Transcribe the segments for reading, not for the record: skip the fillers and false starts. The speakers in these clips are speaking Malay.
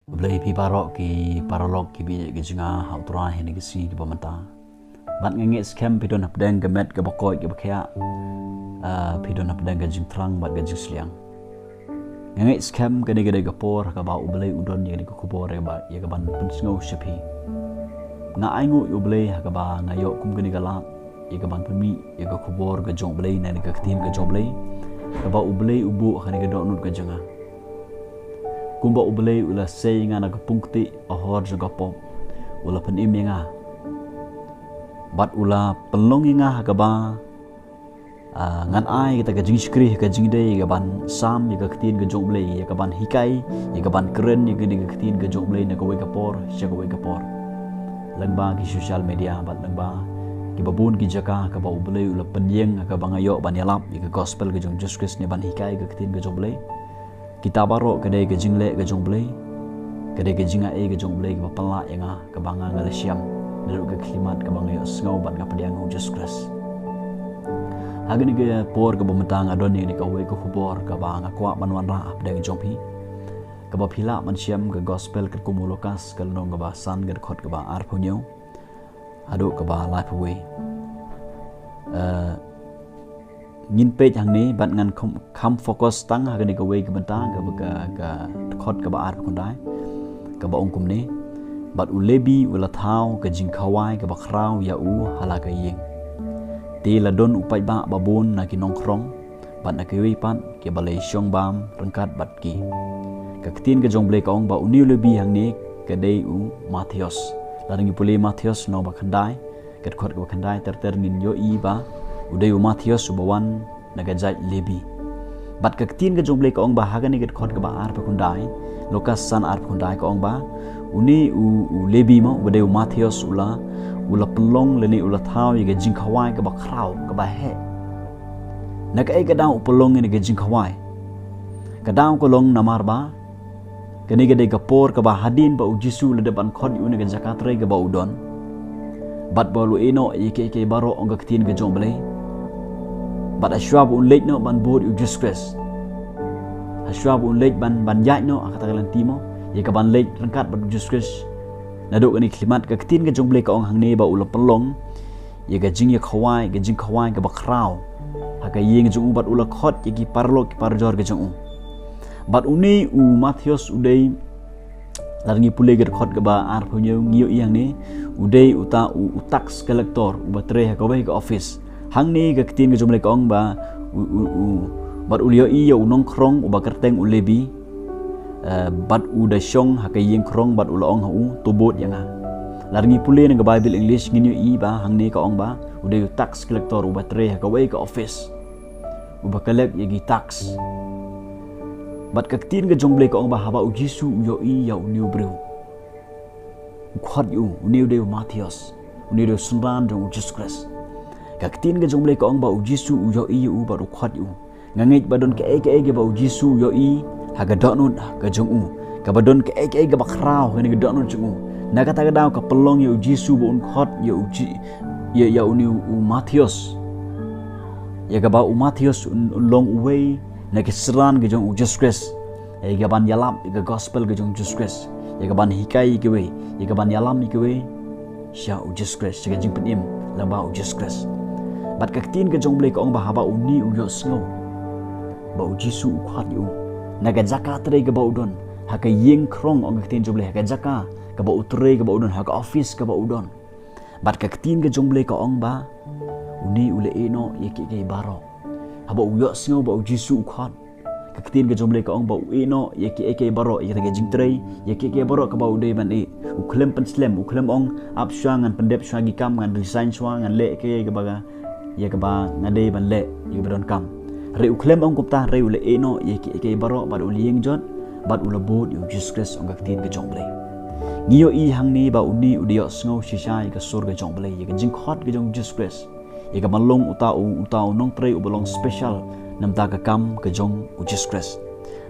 Blai pi barok ki paralog ki bi ki jinga hautra hen ki si ki bamata bat ngenge scam pi don apdeng gemet ke bokoi ke bakya pi don apdeng ke jingtrang bat ke jisliang ngenge scam gede gede gapor ka ba ublai udon ye ko kubor ye ba ye ka ban sngew shipi nga aingu ublai ha ka ba ngayo kum gede gala ye ka ban pumi ye ko kubor ke jong blai na ke tin ke jong blai ka ba ublai ubu ha ke dohnud ke jinga kumba ublay ula say nga nagpungti ahor juga pop ula penim nga bat ula pelong nga hagaba ngan ai kita ka jingskri ka jingdei ka ban sam ya ka ktin ka joblay ya ka ban hikai ya ka ban keren ya ka ktin ka joblay na ka we ka por sya ka we ka por langba ki social media bat langba ki babun ki jaka ka ba ublay ula penyeng ka bangayo ban yalap ya ka gospel ka jong Jesus Christ ni ban hikai ka ktin ka joblay kita baro kedai ke jingle ke jongblai kedai ke jinga ke jongblai ke pala yang ke banga ngalasiam dalu ke klimat ke banga sngew ban ka pediang Jesus Christ agni ke por ke bemetang adoni ni ke we ke hubor ke banga kwa banwan ra pediang jongpi ke ba phila man siam ke gospel ke kumulokas ke nong ke ba san ke khot ke ba ar phunyo adu ke ba life away ngin page hang ni bat ngan kham focus tang ha ni ka we ka bantang ka khot ka ba ar kon dai ka ba ongkum ni bat ulebi ula thau ka jingkhawai ka ba khrau ya u hala ka yeng ti la don upai ba babun na ki nong krong bat na ki we pan ke ba le shong bam rangkat bat ki ka ktin ka jong ble ka ong ba uni ulebi hang ni ka dei u Matthews la ringi puli Matthews no ba khandai ka khot ka khandai ter nin yo i ba udai Matthews subawan nagajai lebi bat ka tin ka jomble ka ong ba haga ni get khot ka ba ar pa kundai lokas san ar kundai ka ong ba uni u lebi ma udai Matthews ula pelong leni ula thau ye ga jingkhawai ka ba khrau ka ba he nak ai ka dau pelong ni ga jingkhawai ka dau ko long namar ba kani ga de ka por ka ba hadin ba U Jisu le depan khot uni ga zakatre ka ba udon bat ba lu eno ye ke baro ong ka tin ka jomble bat ashwab un late no ban board U Jesus Christ ashwab un late ban yai no kata kalan timo ye ka ban late rangkat ban Jesus Christ naduk ni klimat ka tin ka jomble ka ong hang ne ba ula pelong ye ka jingkhawai ka ba khrau ha ka yeng jung bat ula khot ye ki parlo ki parjor ka jung bat uni u Matthews udai larngi pule ka khot ka ba ar phunyo ngio yang ni udai uta u tax collector u batre ha ka we ka office hang ni ka tin ka jomle ka ong ba bat ulio i yo nong krong u ba kerteng u lebi bat u da shong ha ka yeng krong bat ula ong hu tobot yang larngi pule nang Bible English nginyo i ba hang ni ka ong ba u de tax collector u batre ha ka we ka office u ba collect ye gi tax bat ka tin ka jomle ka ong ba haba U Jisu yo i yo new briew khot yu new de Matthews new de sunban de Jesus Christ ka tin ka jomble ka ong ba U Jisu yo i u ba ru khot yu ngangit badon ke ba U Jisu yo i ha ga dohnud ka jong ka badon ke ga ba khrau ni ga dohnud jong na kata ka daw ka pelong yo U Jisu bo un khot yo U ya uni U Matthews ya ga ba U Matthews un long way na ke seran ke jong U Jesus Christ ya ga ban yalap ga gospel ke jong Jesus Christ ya ga ban hikai ke we ya ga ban yalam ke we sya U Jesus Christ ga jing penim lamba U Jesus Christ bat ka tin ka jomble ka ong ba haba uni u yo sngew ba U Jisu u khot yu naga jaka tre ka ba udon ha ka yeng krong ong ka tin jomble ha ka jaka ka ba utre ka ba udon ha ka office ka ba udon bat ka tin ka jomble ka ong ba uni ule eno ye ke baro haba u yo sngew ba U Jisu u khot ka tin ka jomble ka ong ba u eno ye ke baro ye ka jingtre ye ke baro ka ba udai ban e u klem pen slem u klem ong ap swangan pendep swagi kam ngan design swangan le ke ba ye ka ba ngade ban le ye bron kam re u klem ong kupta re u le eno ye ke baro ba u lieng jot bat u labot U Jesus Christ ong ka tin ka jomble ngio i hang ni ba uni u dio sngew shisha ka sur ka jomble ye ka jing khot ka jong Jesus Christ ye ka malong uta nong tre u belong special nam ta ka kam ka jong U Jesus Christ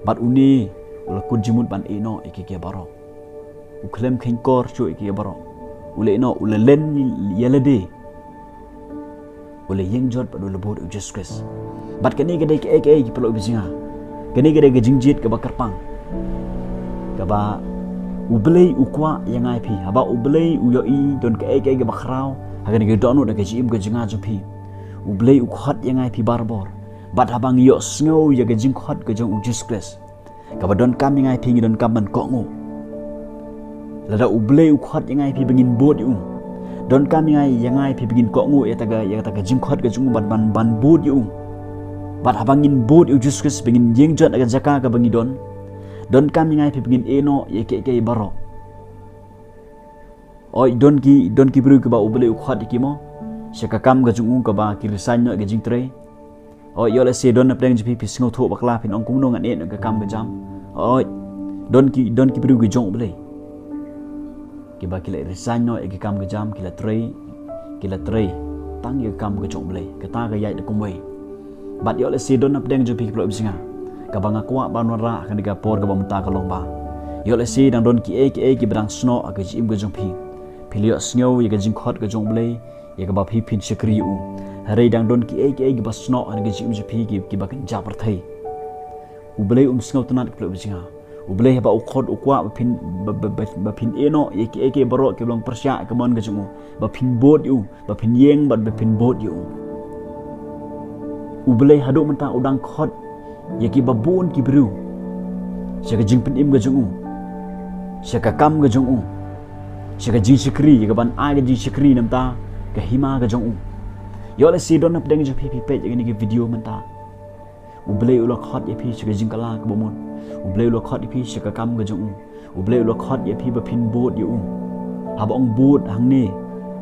bat uni u la kujimut ban eno ye ke baro u klem khengkor chu ye ke baro u le eno u le len yelede boleh yang jod pada lebur U Jesus Christ bat kani gede ke perlu bijinga kani gede ke jingjit ke bakar pang ke ba Ublei ukwa yang ai pi haba ublei uyoi don ke ke bakrau hagan ke dohnud ke jim ke jinga jupi ublei ukhat yang ai pi barbor bat habang yo sngew ya ke jingkhot ke jong Jesus Christ ka badon kam yang ai pi don kam ban ko ngo lada ublei ukhat yang ai pi bengin bod yu don kam yang ai pi bengin ko ngo ya taga jingkhot ke jong ban bod yu bat habangin bod yu Jesus Christ bengin jengjot aga jaka ka bengi don kam yang ai pi bengin eno ya ke baro oi don ki bru ke ba ublei ukhat ikimo syaka kam ga jung ka ba ki risanyo ga jingtre oi yo le se don na pleng jipi pi sngew tho bakla pin ong kum no ngan en ga kam ga jam oi don ki bru ga jong ublei ki ba ki le risanyo ga kam ga jam ki la tre tang ga kam ga jong ublei ka ta ga yai da kumwei bat yo le se don na pleng jipi ki pro bisinga ka ba ngakwa ba no ra kan ga por ga ba mta ka long ba yo le se dang don ki ki badang sno ga jim ga jong pi pilio sngew ya ga jingkhot ga jong ublei ya ga ba phi phin shakri u hare dang don ki ga basno an ga jim jpi ki ba kan japar thai ublei sngew tanat klo bisinga ublei ba ukhot ukwa ba phin eno ya ki baro ki long persya ka mon ga jong ba phin bod u ba phin yeng ba phin bod u ublei hadu menta udang khot ya ki ba bun ki bru syaka jingpin im ga jong syaka kam ga jong syaka jing shakri ga ban ai ga jing shakri namta ke hima ga jong yo le si don apdeng je pi page ni ke video menta ublei ulo khot ye pi syaka jing kala ka bomon ublei ulo khot ye pi syaka kam ga jong ublei ulo khot ye pi ba phin bod ye haba ong bod hang ni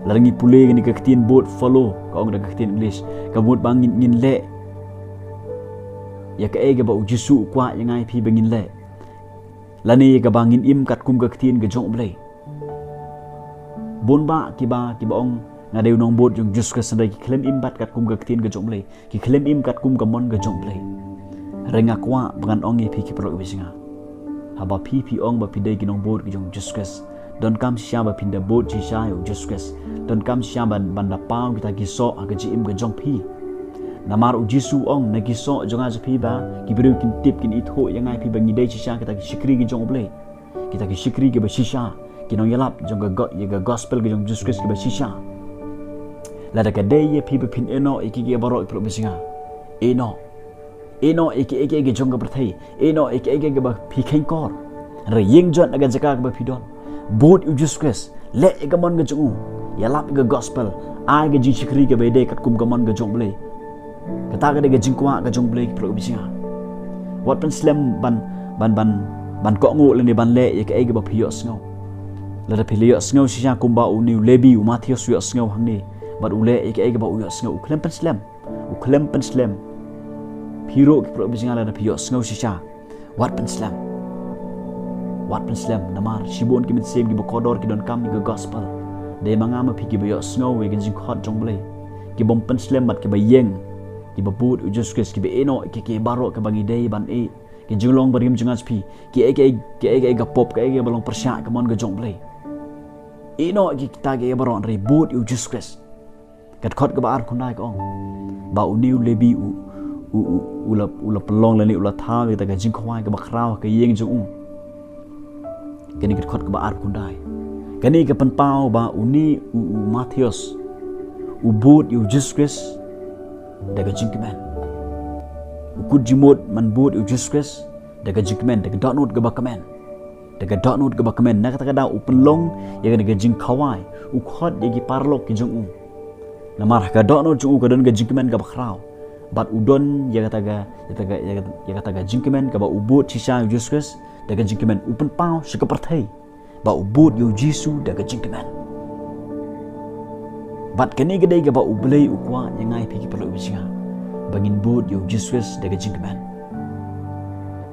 larangi pule ni ka ktin bod follow ka ong da ka ktin English ka bod bang ngin le ya ka ga ba U Jisu kwa yang ai pi bengin le lani ga bangin im kat kum ga ktin ga jong ublei bon ba kiba ong ngadeu nong bot jong Jesus Christ ki klem im bat kat kum ga ktin ga jong lei ki klem im kat kum ga mon ga jong lei renga kwa bangan ong ye pi ki pro bisinga haba pi ong ba pi dei ki nong bot ki jong Jesus Christ don kam sia ba pinda bot ji sha yo Jesus Christ don kam sia ban da pau kita ki so ga ji im ga jong pi namar U Jisu ong na ki so jong a pi ba ki bru kin tip kin itho yang ai pi bangi dei ji sha kita ki shikri ki jong lei kita ki shikri ki ba shisha kinong yalap jong ga gospel ga jong Jesus Christ ki ba shisha la da ka dei ye pi pin eno iki ge baro pro bisinga eno iki ge jong ga berthai eno iki ge ba pi khain kor re yeng jon aga jaka ga ba pi don bot U Jesus Christ le ga mon ga jong yalap ga gospel ai ga ji shikri ga be dei kat kum ga mon ga jong blei kata ga de ga jing kwa ga jong blei pro bisinga wat pen slam ban ko ngo le ni ban le ye ka ge ba pi yo sngew la da pi le yo sngew si ja kum ba u ni lebi u Matthews yo sngew hang ni bat ule eke ba uyo sngew klem pen slam piro ki pro bisinga la pio sngew shisha wat pen slam namar shibon ki mit sem ki bokodor ki don kam ki gospel de mangama pi ki bio sngew we gen jing khot jong blei ki bom pen slam mat ki ba yeng ki ba bud U Jesus Christ ki be eno ki baro ka bangi dei ban e ki julong barim jungas pi ki eke ga pop ka eke balong persya ka mon ga jong blei eno ki kita ge baro re bud U Jesus Christ kat khot ka baar khundai ka ong ba uniu lebi ula pelong lani ula tha ta ka jingkhwai ka bakrau ka yeng jong kani kat khot ka baar khundai kani ka pan pau ba uni Matthews bud U Jesus Christ daga jingkman kud jimot man bud U Jesus Christ daga jingkman daga dohnud ka bakamen na kata kada upelong ya daga jingkhawai khot ya gi parlok ki jong namar ka dohnud jong ka don ga jingkman ka bakrau bat udon ya kata ga jingkman ka ba ubut sisa U Jesus Christ daga jingkman upen pau se ka perthai ba ubut U Jisu daga jingkman bat kani gede ga ba ublei ukwa yang ai pi perlu bisinga bangin bud U Jesus daga jingkman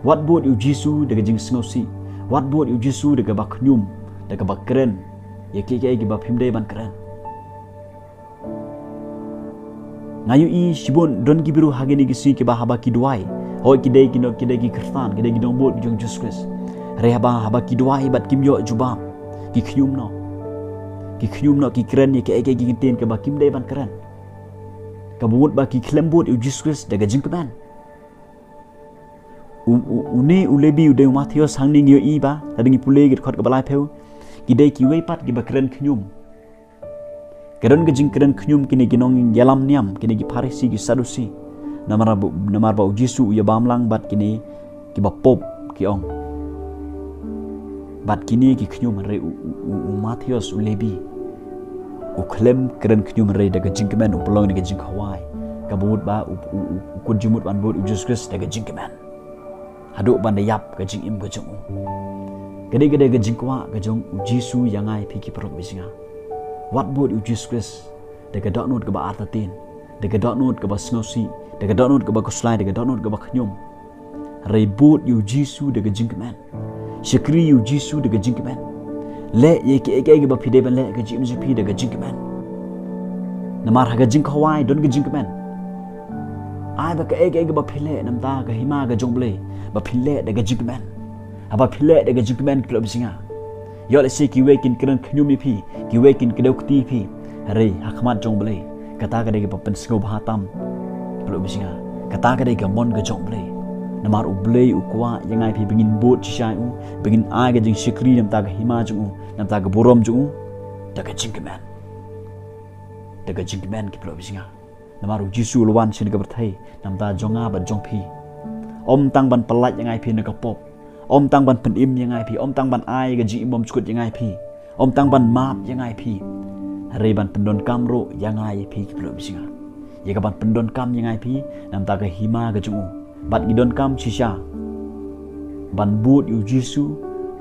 wat bud U Jisu daga jing sngosi wat bud U Jisu daga ba khnyum daga ba keren ya ki ba phimdei ban keren ngayu i shibon don ki biru hageni gisi ki ba haba ki duai hoi ki dei ki kirtan ki dei ki dong bud jong Jesus Christ re haba ki duai bat kimyo jubam ki khnyum no ki keren ni ki gintin ke ba kim dei ban keren ka bud ba ki klembut U Jesus Christ daga jingkman uni ulebi ude Matthew sangni ngio iba tadingi pule git khot ka balai pheu kidai ki wei pat ki bakren khnyum keren ke jing keren khnyum kini ginong yalam niam kini gi Farisi gi Sadusi namar ba U Jisu ya bamlang bat kini ki ba pop ki ong bat kini ki khnyum re u Matthew ulebi u klem keren khnyum re daga jingkemen u pelong daga jingkhawai kabut ba u kunjumut ban bot U Jesus daga jingkemen haduk ban yap ka jing im ka jong gede-gede ka jingkwa ka jong U Jisu yangai phiki prok bisinga wat bot U Jesus daga dohnud ka ba artatin daga dohnud ka ba sngosi daga dohnud ka ba kuslai daga dohnud ka ba khnyum rebut U Jisu daga jingkemen shakri U Jisu daga jingkemen le ye ki ege ba phide ban le ka jim jipi daga jingkemen namar haga jingkhawai don ka jingkemen ai ba ka ege ba phile namta ka hima ka jongle ba phile daga jingkemen aba phile daga jingkemen klub singa yo le se ki wekin kren khnyumi phi ki wekin kedokti phi re hakmat jongle kata ka daga pen sngew bahatam klub singa kata ka daga mon ka jongle namar ublei ukwa yangai phi bingin bot chai u bingin ai ga jing shikri namta ga hima ju namta ga borom ju daga jingkemen ki klub singa namar U Jisu luan sin ka berthai namta jonga ba jongphi om tang ban pelat yangai phi na ka pop om tang ban penim yangai phi om tang ban ai ga ji bom chukut yangai phi om tang ban map yangai phi re ban pendon kamro yangai phi ki klub singa ye ka ban pendon kam yangai phi namta ka hima ga ju bat gidon kam shisha ban but U Jisu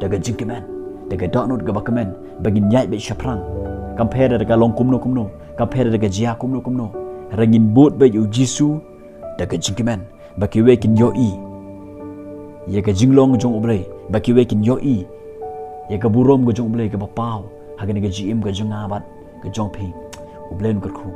daga jingkemen daga dohnud ga bakamen bagin nyai be shaprang compare daga long kumno compare daga jia kumno rangin but be U Jisu daga jingkemen baki wekin yoi ye ka jinglong jong oblei baki wekin yoi ye ka burom ga jong oblei ka bapau hagani ga jim ga jongabat ga jongphi ublen ga khu